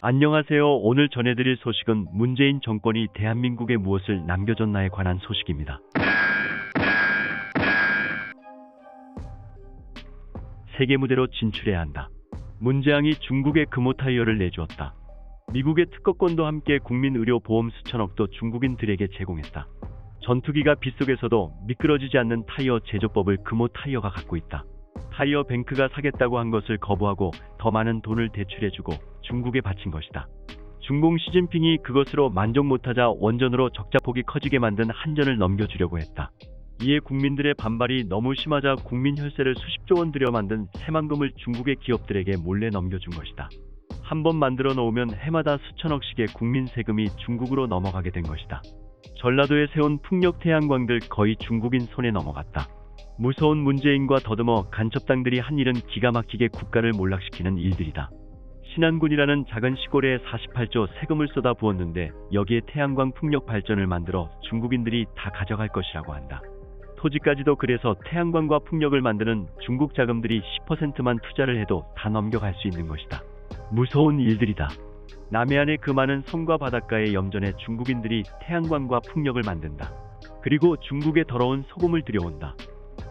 안녕하세요. 오늘 전해드릴 소식은 문재인 정권이 대한민국에 무엇을 남겨줬나에 관한 소식입니다. 세계 무대로 진출해야 한다. 문재앙이 중국에 금호 타이어를 내주었다. 미국의 특허권도 함께 국민 의료 보험 수천억도 중국인들에게 제공했다. 전투기가 빗속에서도 미끄러지지 않는 타이어 제조법을 금호 타이어가 갖고 있다. 타이어 뱅크가 사겠다고 한 것을 거부하고 더 많은 돈을 대출해주고 중국에 바친 것이다. 중공 시진핑이 그것으로 만족 못하자 원전으로 적자폭이 커지게 만든 한전을 넘겨주려고 했다. 이에 국민들의 반발이 너무 심하자 국민 혈세를 수십조 원 들여 만든 새만금을 중국의 기업들에게 몰래 넘겨준 것이다. 한번 만들어 놓으면 해마다 수천억씩의 국민 세금이 중국으로 넘어가게 된 것이다. 전라도에 세운 풍력 태양광들 거의 중국인 손에 넘어갔다. 무서운 문재인과 더듬어 간첩당들이 한 일은 기가 막히게 국가를 몰락시키는 일들이다. 신안군이라는 작은 시골에 48조 세금을 쏟아 부었는데 여기에 태양광 풍력 발전을 만들어 중국인들이 다 가져갈 것이라고 한다. 토지까지도 그래서 태양광과 풍력을 만드는 중국 자금들이 10%만 투자를 해도 다 넘겨갈 수 있는 것이다. 무서운 일들이다. 남해안의 그 많은 섬과 바닷가의 염전에 중국인들이 태양광과 풍력을 만든다. 그리고 중국의 더러운 소금을 들여온다.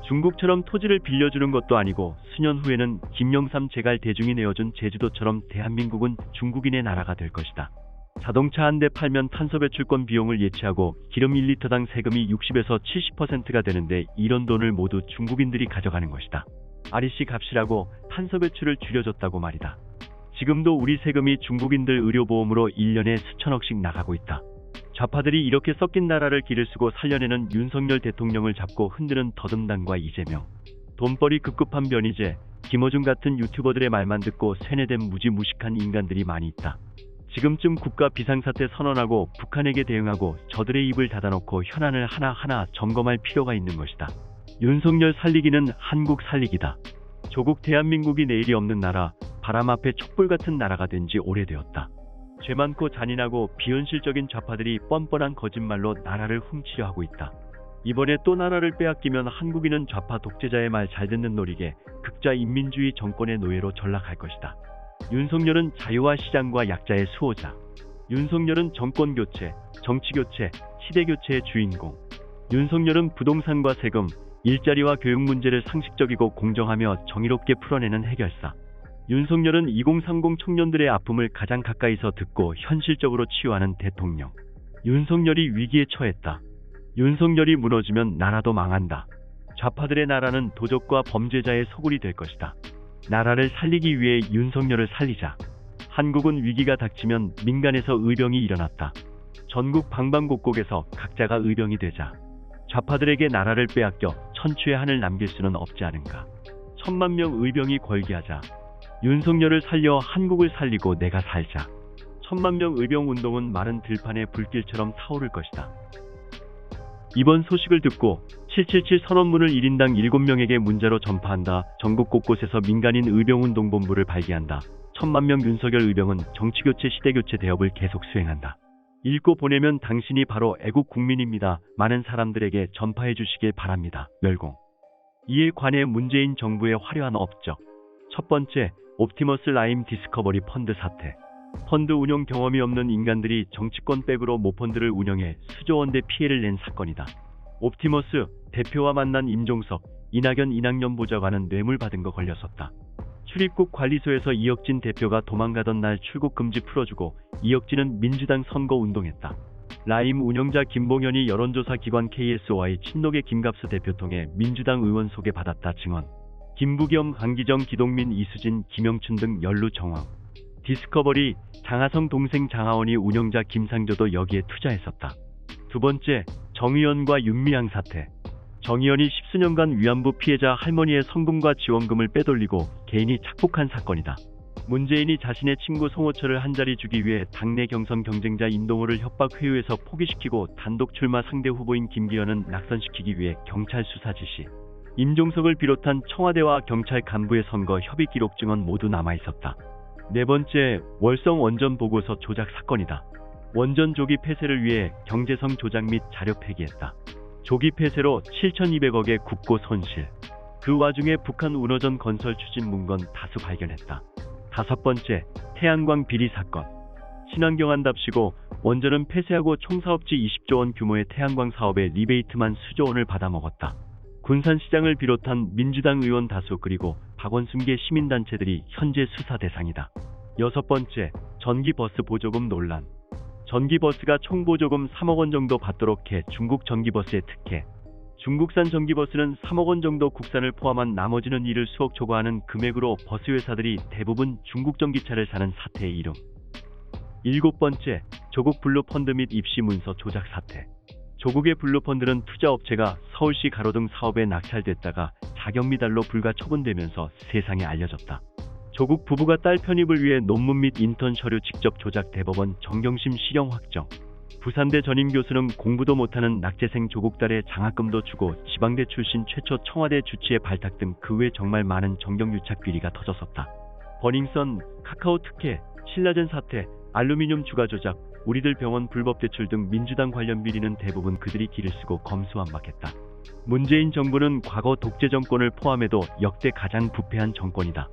중국처럼 토지를 빌려주는 것도 아니고 수년 후에는 김영삼 제갈 대중이 내어준 제주도처럼 대한민국은 중국인의 나라가 될 것이다. 자동차 한 대 팔면 탄소 배출권 비용을 예치하고 기름 1리터당 세금이 60에서 70%가 되는데 이런 돈을 모두 중국인들이 가져가는 것이다. REC 값이라고 탄소 배출을 줄여줬다고 말이다. 지금도 우리 세금이 중국인들 의료보험으로 1년에 수천억씩 나가고 있다. 좌파들이 이렇게 섞인 나라를 기를 쓰고 살려내는 윤석열 대통령을 잡고 흔드는 더듬당과 이재명, 돈벌이 급급한 변희재, 김어준 같은 유튜버들의 말만 듣고 세뇌된 무지무식한 인간들이 많이 있다. 지금쯤 국가 비상사태 선언하고 북한에게 대응하고 저들의 입을 닫아놓고 현안을 하나하나 점검할 필요가 있는 것이다. 윤석열 살리기는 한국 살리기다. 조국 대한민국이 내일이 없는 나라, 바람 앞에 촛불 같은 나라가 된 지 오래되었다. 죄 많고 잔인하고 비현실적인 좌파들이 뻔뻔한 거짓말로 나라를 훔치려 하고 있다. 이번에 또 나라를 빼앗기면 한국인은 좌파 독재자의 말 잘 듣는 노리게 극좌 인민주의 정권의 노예로 전락할 것이다. 윤석열은 자유와 시장과 약자의 수호자. 윤석열은 정권교체, 정치교체, 시대교체의 주인공. 윤석열은 부동산과 세금, 일자리와 교육 문제를 상식적이고 공정하며 정의롭게 풀어내는 해결사. 윤석열은 2030 청년들의 아픔을 가장 가까이서 듣고 현실적으로 치유하는 대통령. 윤석열이 위기에 처했다. 윤석열이 무너지면 나라도 망한다. 좌파들의 나라는 도적과 범죄자의 소굴이 될 것이다. 나라를 살리기 위해 윤석열을 살리자. 한국은 위기가 닥치면 민간에서 의병이 일어났다. 전국 방방곡곡에서 각자가 의병이 되자. 좌파들에게 나라를 빼앗겨 천추의 한을 남길 수는 없지 않은가. 1000만 명 의병이 걸기하자. 윤석열을 살려 한국을 살리고 내가 살자. 1000만 명 의병 운동은 마른 들판의 불길처럼 타오를 것이다. 이번 소식을 듣고 777 선언문을 1인당 7명에게 문자로 전파한다. 전국 곳곳에서 민간인 의병운동본부를 발기한다. 1000만 명 윤석열 의병은 정치교체 시대교체 대업을 계속 수행한다. 읽고 보내면 당신이 바로 애국 국민입니다. 많은 사람들에게 전파해 주시길 바랍니다. 멸공. 이에 관해 문재인 정부의 화려한 업적. 첫 번째, 옵티머스 라임 디스커버리 펀드 사태. 펀드 운용 경험이 없는 인간들이 정치권 백으로 모펀드를 운영해 수조 원대 피해를 낸 사건이다. 옵티머스 대표와 만난 임종석, 이낙연 이낙연 보좌관은 뇌물 받은 거 걸렸었다. 출입국 관리소에서 이혁진 대표가 도망가던 날 출국 금지 풀어주고 이혁진은 민주당 선거 운동했다. 라임 운영자 김봉현이 여론조사 기관 KSOI 친노계 김갑수 대표 통해 민주당 의원 소개받았다 증언. 김부겸, 강기정, 기동민, 이수진, 김영춘 등 연루 정황. 디스커버리, 장하성 동생 장하원이 운영자 김상조도 여기에 투자했었다. 두 번째, 정의연과 윤미향 사태. 정의연이 십수년간 위안부 피해자 할머니의 성금과 지원금을 빼돌리고 개인이 착복한 사건이다. 문재인이 자신의 친구 송호철을 한자리 주기 위해 당내 경선 경쟁자 인동호를 협박 회유해서 포기시키고 단독 출마 상대 후보인 김기현은 낙선시키기 위해 경찰 수사 지시. 임종석을 비롯한 청와대와 경찰 간부의 선거 협의 기록 증언 모두 남아있었다. 네 번째, 월성 원전 보고서 조작 사건이다. 원전 조기 폐쇄를 위해 경제성 조작 및 자료 폐기했다. 조기 폐쇄로 7,200억의 국고 손실. 그 와중에 북한 운어전 건설 추진 문건 다수 발견했다. 다섯 번째, 태양광 비리 사건. 친환경한답시고 원전은 폐쇄하고 총사업지 20조 원 규모의 태양광 사업에 리베이트만 수조 원을 받아먹었다. 군산시장을 비롯한 민주당 의원 다수 그리고 박원순계 시민단체들이 현재 수사 대상이다. 6번째, 전기버스 보조금 논란. 전기버스가 총 보조금 3억 원 정도 받도록 해 중국 전기버스에 특혜. 중국산 전기버스는 3억 원 정도 국산을 포함한 나머지는 이를 수억 초과하는 금액으로 버스 회사들이 대부분 중국 전기차를 사는 사태에 이름. 7번째, 조국 블루펀드 및 입시 문서 조작 사태. 조국의 블루펀드는 투자업체가 서울시 가로등 사업에 낙찰됐다가 자격미달로 불가 처분되면서 세상에 알려졌다. 조국 부부가 딸 편입을 위해 논문 및 인턴 서류 직접 조작 대법원 정경심 실형 확정. 부산대 전임 교수는 공부도 못하는 낙제생 조국 딸의 장학금도 주고 지방대 출신 최초 청와대 주치의 발탁 등 그 외 정말 많은 정경유착 비리가 터졌었다. 버닝썬, 카카오 특혜, 신라젠 사태, 알루미늄 주가 조작, 우리들 병원 불법 대출 등 민주당 관련 비리는 대부분 그들이 길을 쓰고 검수완박했다. 문재인 정부는 과거 독재 정권을 포함해도 역대 가장 부패한 정권이다.